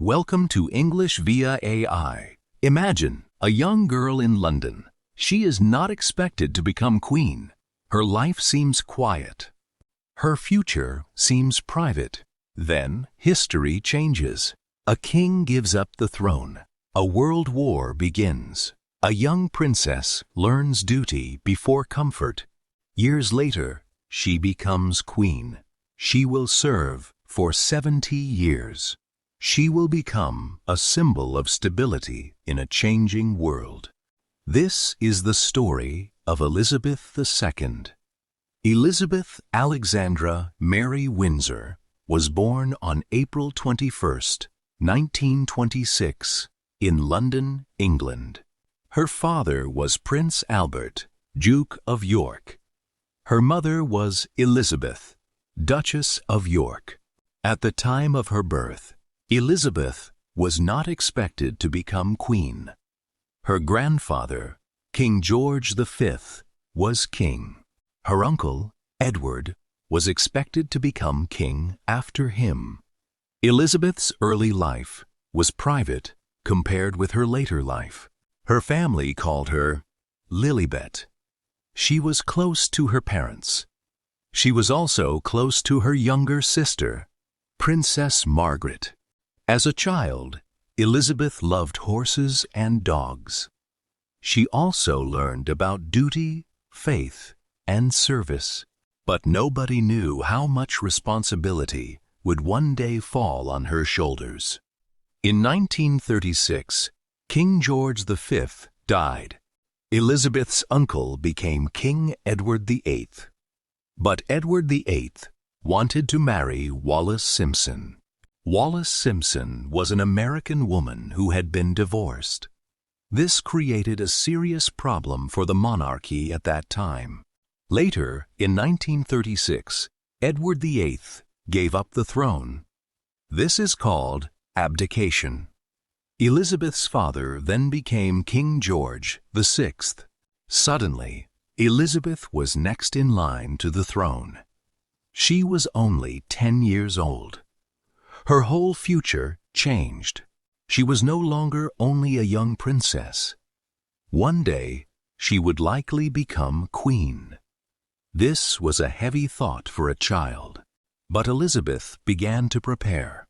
Welcome to English via AI. Imagine a young girl in London. She is not expected to become queen. Her life seems quiet. Her future seems private. Then history changes. A king gives up the throne. A world war begins. A young princess learns duty before comfort. Years later, she becomes queen. She will serve for 70 years. She will become a symbol of stability in a changing world. This is the story of Elizabeth II. Elizabeth Alexandra Mary Windsor was born on April 21, 1926, in London, England. Her father was Prince Albert, Duke of York. Her mother was Elizabeth, Duchess of York. At the time of her birth, Elizabeth was not expected to become queen. Her grandfather, King George V, was king. Her uncle, Edward, was expected to become king after him. Elizabeth's early life was private compared with her later life. Her family called her Lilibet. She was close to her parents. She was also close to her younger sister, Princess Margaret. As a child, Elizabeth loved horses and dogs. She also learned about duty, faith, and service. But nobody knew how much responsibility would one day fall on her shoulders. In 1936, King George V died. Elizabeth's uncle became King Edward VIII. But Edward VIII wanted to marry Wallis Simpson. Wallis Simpson was an American woman who had been divorced. This created a serious problem for the monarchy at that time. Later, in 1936, Edward VIII gave up the throne. This is called abdication. Elizabeth's father then became King George VI. Suddenly, Elizabeth was next in line to the throne. She was only 10 years old. Her whole future changed. She was no longer only a young princess. One day, she would likely become queen. This was a heavy thought for a child, but Elizabeth began to prepare.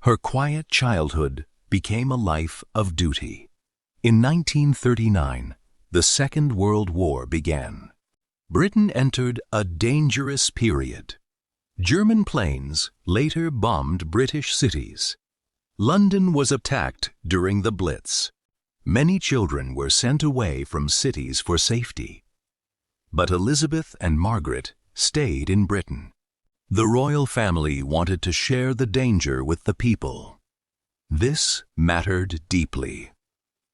Her quiet childhood became a life of duty. In 1939, the Second World War began. Britain entered a dangerous period. German planes later bombed British cities. London was attacked during the Blitz. Many children were sent away from cities for safety. But Elizabeth and Margaret stayed in Britain. The royal family wanted to share the danger with the people. This mattered deeply.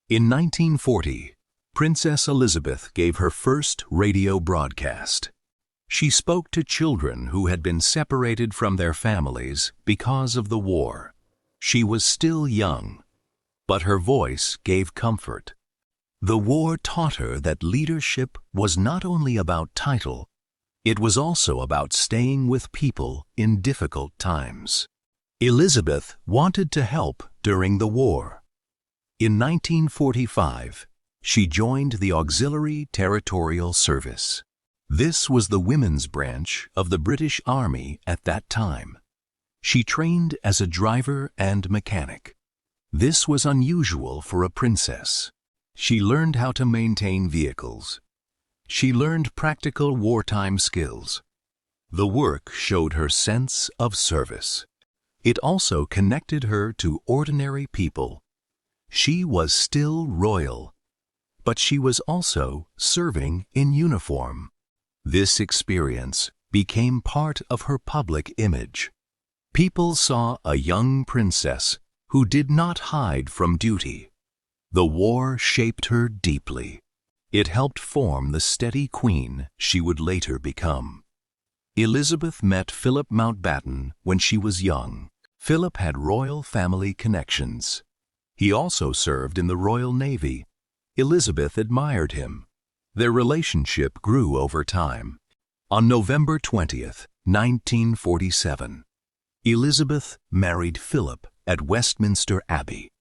In 1940, Princess Elizabeth gave her first radio broadcast. She spoke to children who had been separated from their families because of the war. She was still young, but her voice gave comfort. The war taught her that leadership was not only about title, it was also about staying with people in difficult times. Elizabeth wanted to help during the war. In 1945, she joined the Auxiliary Territorial Service. This was the women's branch of the British Army at that time. She trained as a driver and mechanic. This was unusual for a princess. She learned how to maintain vehicles. She learned practical wartime skills. The work showed her sense of service. It also connected her to ordinary people. She was still royal, but she was also serving in uniform. This experience became part of her public image. People saw a young princess who did not hide from duty. The war shaped her deeply. It helped form the steady queen she would later become. Elizabeth met Philip Mountbatten when she was young. Philip had royal family connections. He also served in the Royal Navy. Elizabeth admired him. Their relationship grew over time. On November 20, 1947, Elizabeth married Philip at Westminster Abbey.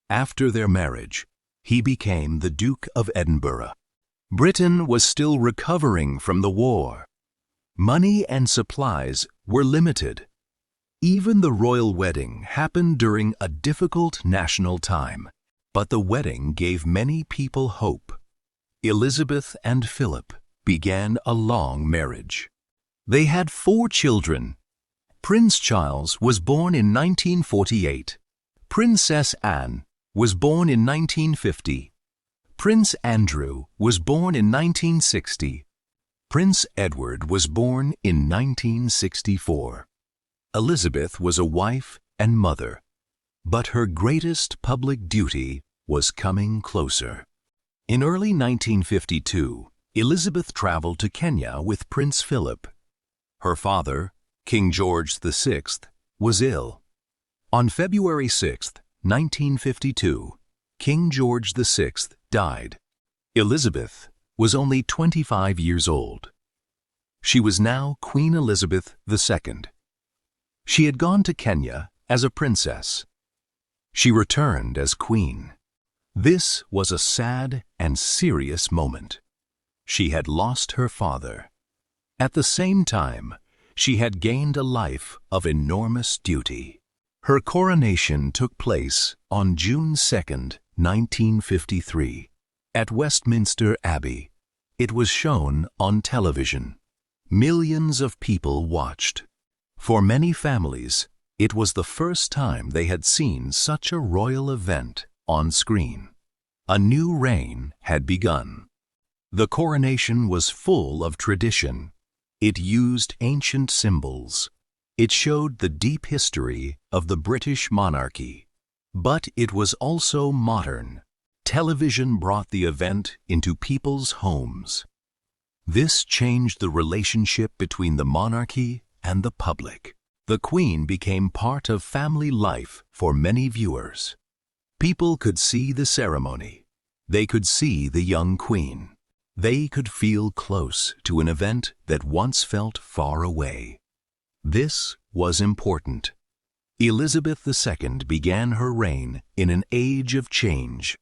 After their marriage, he became the Duke of Edinburgh. Britain was still recovering from the war. Money and supplies were limited. Even the royal wedding happened during a difficult national time, but the wedding gave many people hope. Elizabeth and Philip began a long marriage. They had 4 children. Prince Charles was born in 1948. Princess Anne was born in 1950. Prince Andrew was born in 1960. Prince Edward was born in 1964. Elizabeth was a wife and mother, but her greatest public duty was coming closer. In early 1952, Elizabeth traveled to Kenya with Prince Philip. Her father, King George VI, was ill. On February 6, 1952, King George VI died. Elizabeth was only 25 years old. She was now Queen Elizabeth II. She had gone to Kenya as a princess. She returned as queen. This was a sad and serious moment. She had lost her father. At the same time, she had gained a life of enormous duty. Her coronation took place on June 2, 1953, at Westminster Abbey. It was shown on television. Millions of people watched. For many families, it was the first time they had seen such a royal event on screen. A new reign had begun. The coronation was full of tradition. It used ancient symbols. It showed the deep history of the British monarchy. But it was also modern. Television brought the event into people's homes. This changed the relationship between the monarchy and the public. The Queen became part of family life for many viewers. People could see the ceremony. They could see the young Queen. They could feel close to an event that once felt far away. This was important. Elizabeth II began her reign in an age of change.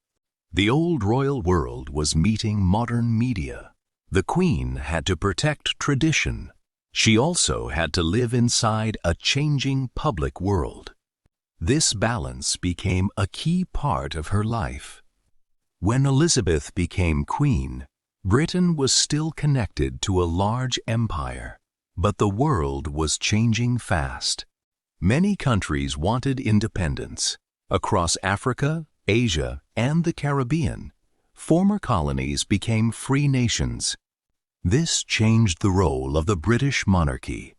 The old royal world was meeting modern media. The Queen had to protect tradition. She also had to live inside a changing public world. This balance became a key part of her life. When Elizabeth became queen, Britain was still connected to a large empire, but the world was changing fast. Many countries wanted independence. Across Africa, Asia, and the Caribbean, former colonies became free nations. This changed the role of the British monarchy.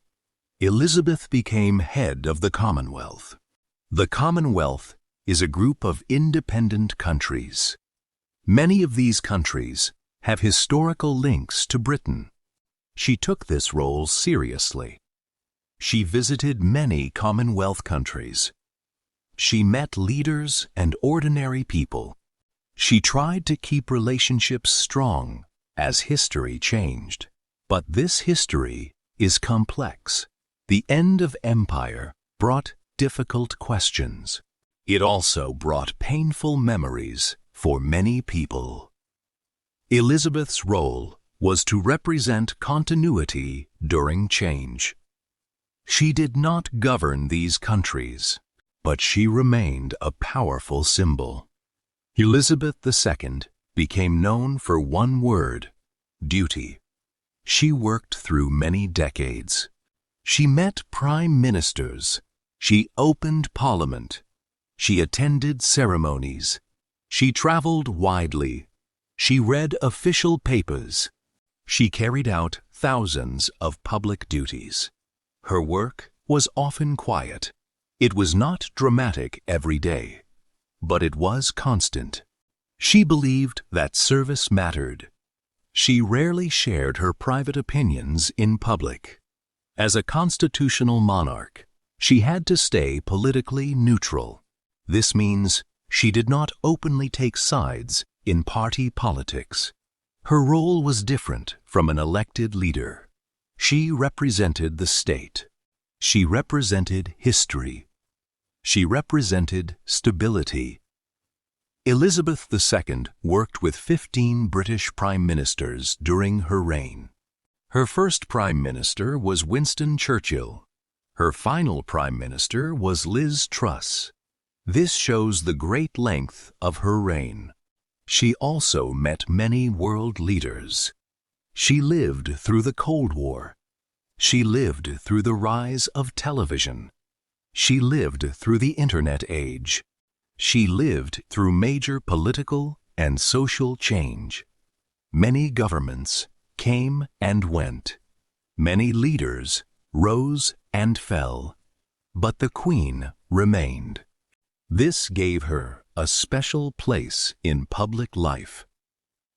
Elizabeth became head of the Commonwealth. The Commonwealth is a group of independent countries. Many of these countries have historical links to Britain. She took this role seriously. She visited many Commonwealth countries. She met leaders and ordinary people. She tried to keep relationships strong as history changed. But this history is complex. The end of empire brought difficult questions. It also brought painful memories for many people. Elizabeth's role was to represent continuity during change. She did not govern these countries, but she remained a powerful symbol. Elizabeth II became known for one word: duty. She worked through many decades. She met prime ministers. She opened parliament. She attended ceremonies. She traveled widely. She read official papers. She carried out thousands of public duties. Her work was often quiet. It was not dramatic every day, but it was constant. She believed that service mattered. She rarely shared her private opinions in public. As a constitutional monarch, she had to stay politically neutral. This means she did not openly take sides in party politics. Her role was different from an elected leader. She represented the state. She represented history. She represented stability. Elizabeth II worked with 15 British prime ministers during her reign. Her first prime minister was Winston Churchill. Her final prime minister was Liz Truss. This shows the great length of her reign. She also met many world leaders. She lived through the Cold War. She lived through the rise of television. She lived through the Internet age. She lived through major political and social change. Many governments came and went. Many leaders rose and fell. But the Queen remained. This gave her a special place in public life.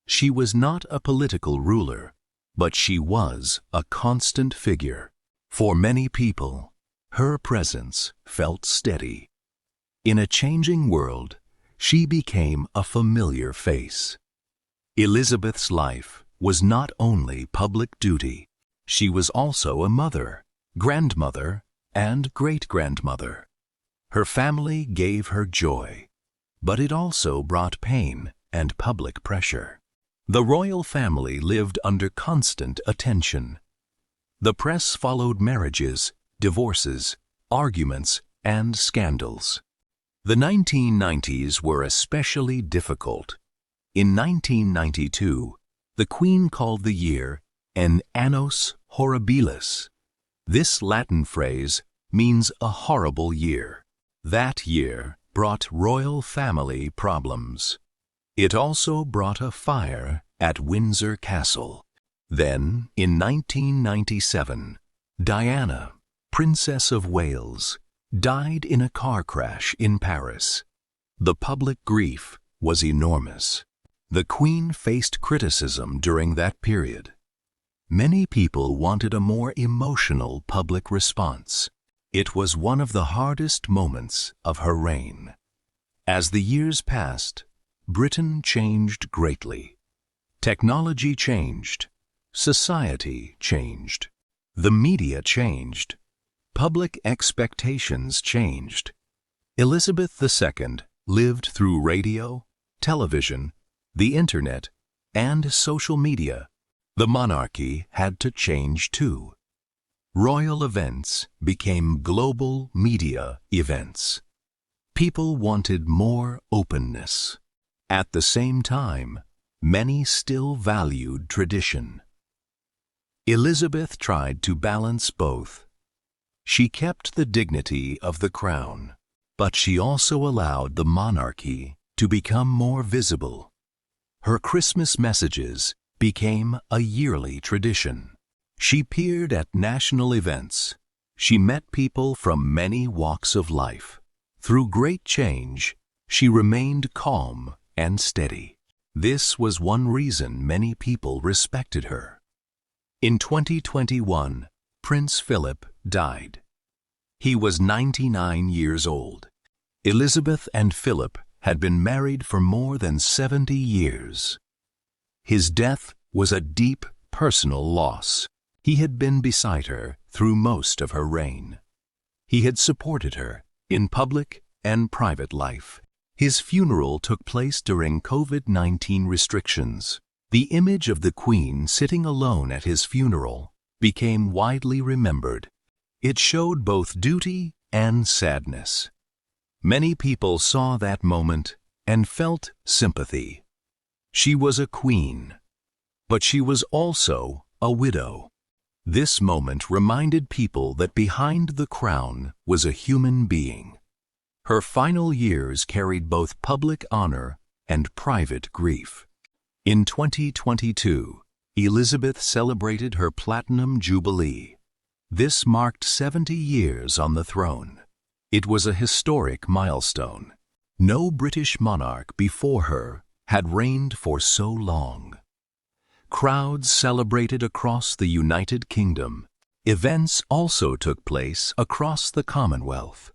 She was not a political ruler, but she was a constant figure. For many people, her presence felt steady. In a changing world, she became a familiar face. Elizabeth's life was not only public duty. She was also a mother, grandmother, and great-grandmother. Her family gave her joy, but it also brought pain and public pressure. The royal family lived under constant attention. The press followed marriages, divorces, arguments, and scandals. The 1990s were especially difficult. In 1992, the Queen called the year an annus horribilis. This Latin phrase means a horrible year. That year brought royal family problems. It also brought a fire at Windsor Castle. Then, in 1997, Diana, Princess of Wales, died in a car crash in Paris. The public grief was enormous. The Queen faced criticism during that period. Many people wanted a more emotional public response. It was one of the hardest moments of her reign. As the years passed, Britain changed greatly. Technology changed. Society changed. The media changed. Public expectations changed. Elizabeth II lived through radio, television, the Internet, and social media. The monarchy had to change too. Royal events became global media events. People wanted more openness. At the same time, many still valued tradition. Elizabeth tried to balance both. She kept the dignity of the crown, but she also allowed the monarchy to become more visible. Her Christmas messages became a yearly tradition. She appeared at national events. She met people from many walks of life. Through great change, she remained calm and steady. This was one reason many people respected her. In 2021, Prince Philip died. He was 99 years old. Elizabeth and Philip had been married for more than 70 years. His death was a deep personal loss. He had been beside her through most of her reign. He had supported her in public and private life. His funeral took place during COVID-19 restrictions. The image of the Queen sitting alone at his funeral became widely remembered. It showed both duty and sadness. Many people saw that moment and felt sympathy. She was a queen, but she was also a widow. This moment reminded people that behind the crown was a human being. Her final years carried both public honor and private grief. In 2022, Elizabeth celebrated her Platinum Jubilee. This marked 70 years on the throne. It was a historic milestone. No British monarch before her had reigned for so long. Crowds celebrated across the United Kingdom. Events also took place across the Commonwealth.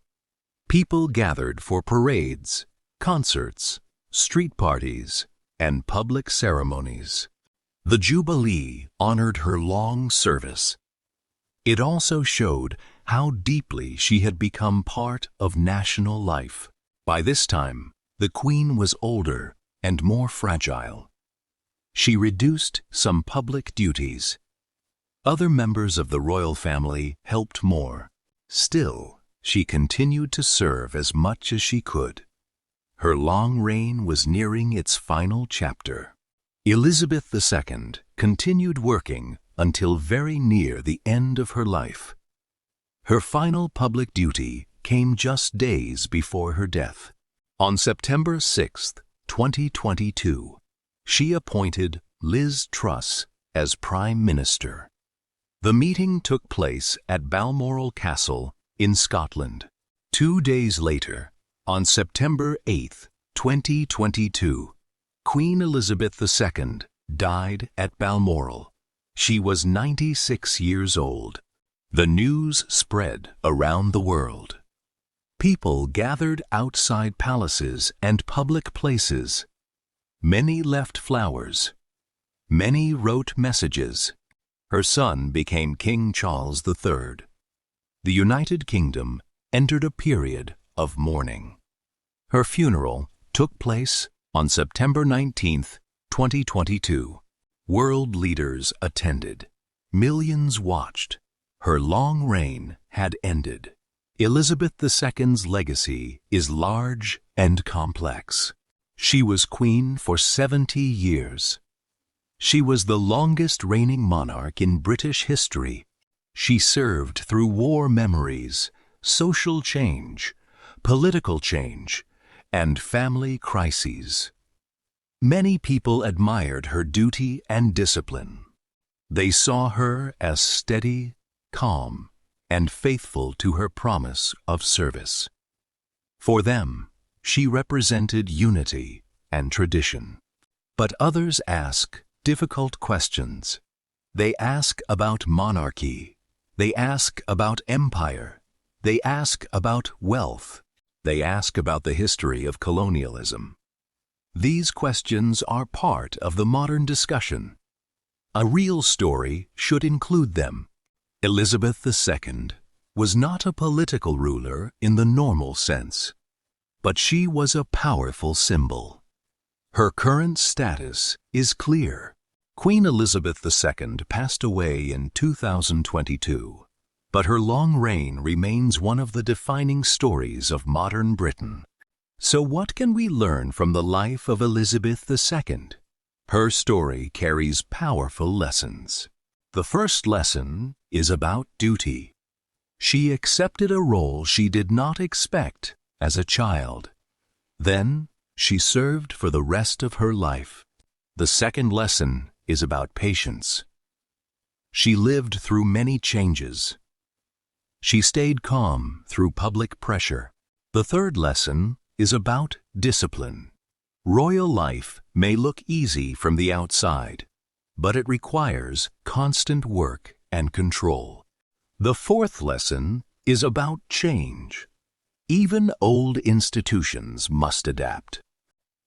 People gathered for parades, concerts, street parties, and public ceremonies. The Jubilee honored her long service. It also showed how deeply she had become part of national life. By this time, the Queen was older and more fragile. She reduced some public duties. Other members of the royal family helped more. Still, she continued to serve as much as she could. Her long reign was nearing its final chapter. Elizabeth II continued working until very near the end of her life. Her final public duty came just days before her death. On September 6, 2022, she appointed Liz Truss as Prime Minister. The meeting took place at Balmoral Castle in Scotland. 2 days later, on September 8, 2022, Queen Elizabeth II died at Balmoral. She was 96 years old. The news spread around the world. People gathered outside palaces and public places. Many left flowers. Many wrote messages. Her son became King Charles III. The United Kingdom entered a period of mourning. Her funeral took place on September 19, 2022. World leaders attended. Millions watched. Her long reign had ended. Elizabeth II's legacy is large and complex. She was queen for 70 years. She was the longest reigning monarch in British history. She served through war memories, social change, political change, and family crises. Many people admired her duty and discipline. They saw her as steady, calm, and faithful to her promise of service. For them, she represented unity and tradition. But others ask difficult questions. They ask about monarchy. They ask about empire. They ask about wealth. They ask about the history of colonialism. These questions are part of the modern discussion. A real story should include them. Elizabeth II was not a political ruler in the normal sense, but she was a powerful symbol. Her current status is clear. Queen Elizabeth II passed away in 2022, but her long reign remains one of the defining stories of modern Britain. So what can we learn from the life of Elizabeth II? Her story carries powerful lessons. The first lesson is about duty. She accepted a role she did not expect as a child. Then she served for the rest of her life. The second lesson is about patience. She lived through many changes. She stayed calm through public pressure. The third lesson is about discipline. Royal life may look easy from the outside, but it requires constant work and control. The fourth lesson is about change. Even old institutions must adapt.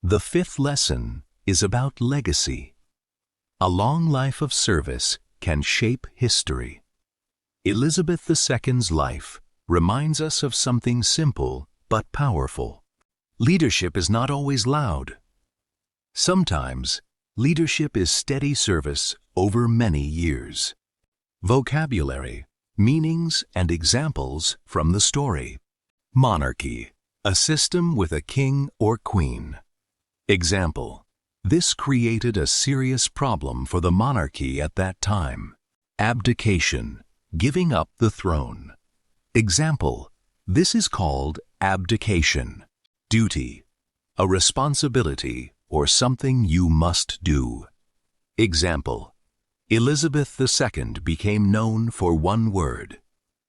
The fifth lesson is about legacy. A long life of service can shape history. Elizabeth II's life reminds us of something simple but powerful. Leadership is not always loud. Sometimes, leadership is steady service over many years. Vocabulary, meanings, and examples from the story. Monarchy, a system with a king or queen. Example: this created a serious problem for the monarchy at that time. Abdication, giving up the throne. Example: this is called abdication. Duty, a responsibility or something you must do. Example: Elizabeth II became known for one word: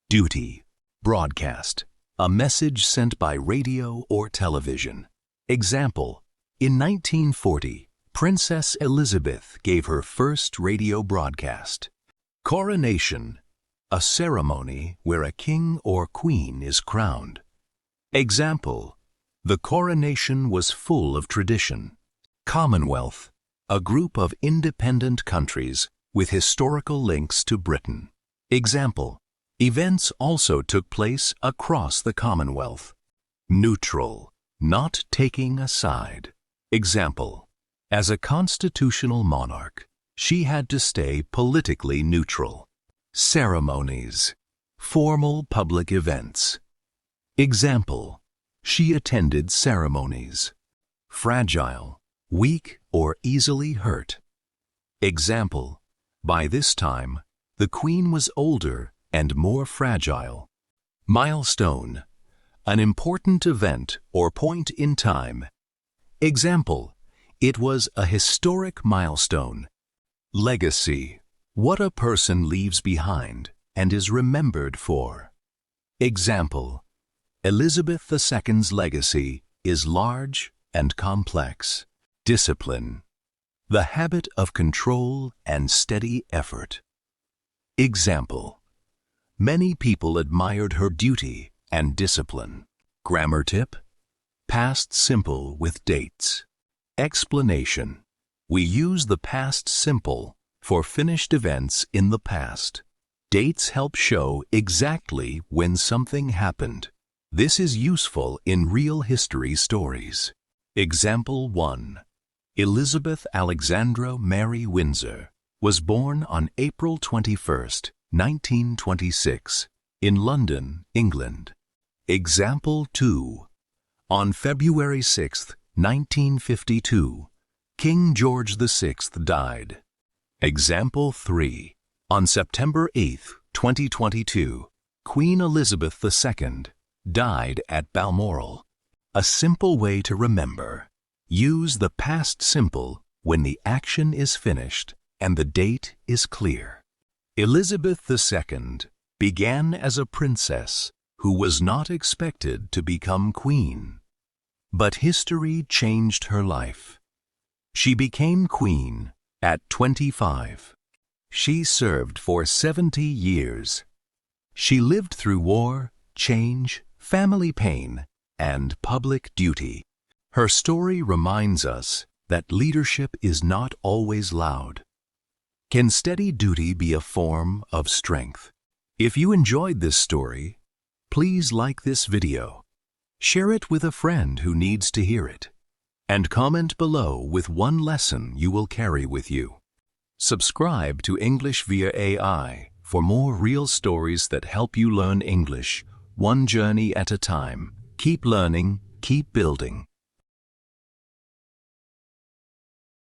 duty. Broadcast, a message sent by radio or television. Example: in 1940, Princess Elizabeth gave her first radio broadcast. Coronation, a ceremony where a king or queen is crowned. Example: the coronation was full of tradition. Commonwealth, a group of independent countries with historical links to Britain. Example: Events also took place across the Commonwealth. Neutral, not taking a side. Example, as a constitutional monarch, she had to stay politically neutral. Ceremonies, formal public events. Example, she attended ceremonies. Fragile, weak or easily hurt. Example, by this time, the Queen was older and more fragile. Milestone, an important event or point in time. Example, it was a historic milestone. Legacy, what a person leaves behind and is remembered for. Example, Elizabeth II's legacy is large and complex. Discipline, the habit of control and steady effort. Example, many people admired her duty and discipline. Grammar tip, past simple with dates. Explanation, we use the past simple for finished events in the past. Dates help show exactly when something happened. This is useful in real history stories. Example 1. Elizabeth Alexandra Mary Windsor was born on April 21, 1926, in London, England. Example 2. On February 6, 1952, King George VI died. Example 3. On September 8, 2022, Queen Elizabeth II died at Balmoral. A simple way to remember. Use the past simple when the action is finished and the date is clear. Elizabeth II began as a princess who was not expected to become queen. But history changed her life. She became queen at 25. She served for 70 years. She lived through war, change, family pain, and public duty. Her story reminds us that leadership is not always loud. Can steady duty be a form of strength? If you enjoyed this story, please like this video, share it with a friend who needs to hear it, and comment below with one lesson you will carry with you. Subscribe to English via AI for more real stories that help you learn English, one journey at a time. Keep learning, keep building.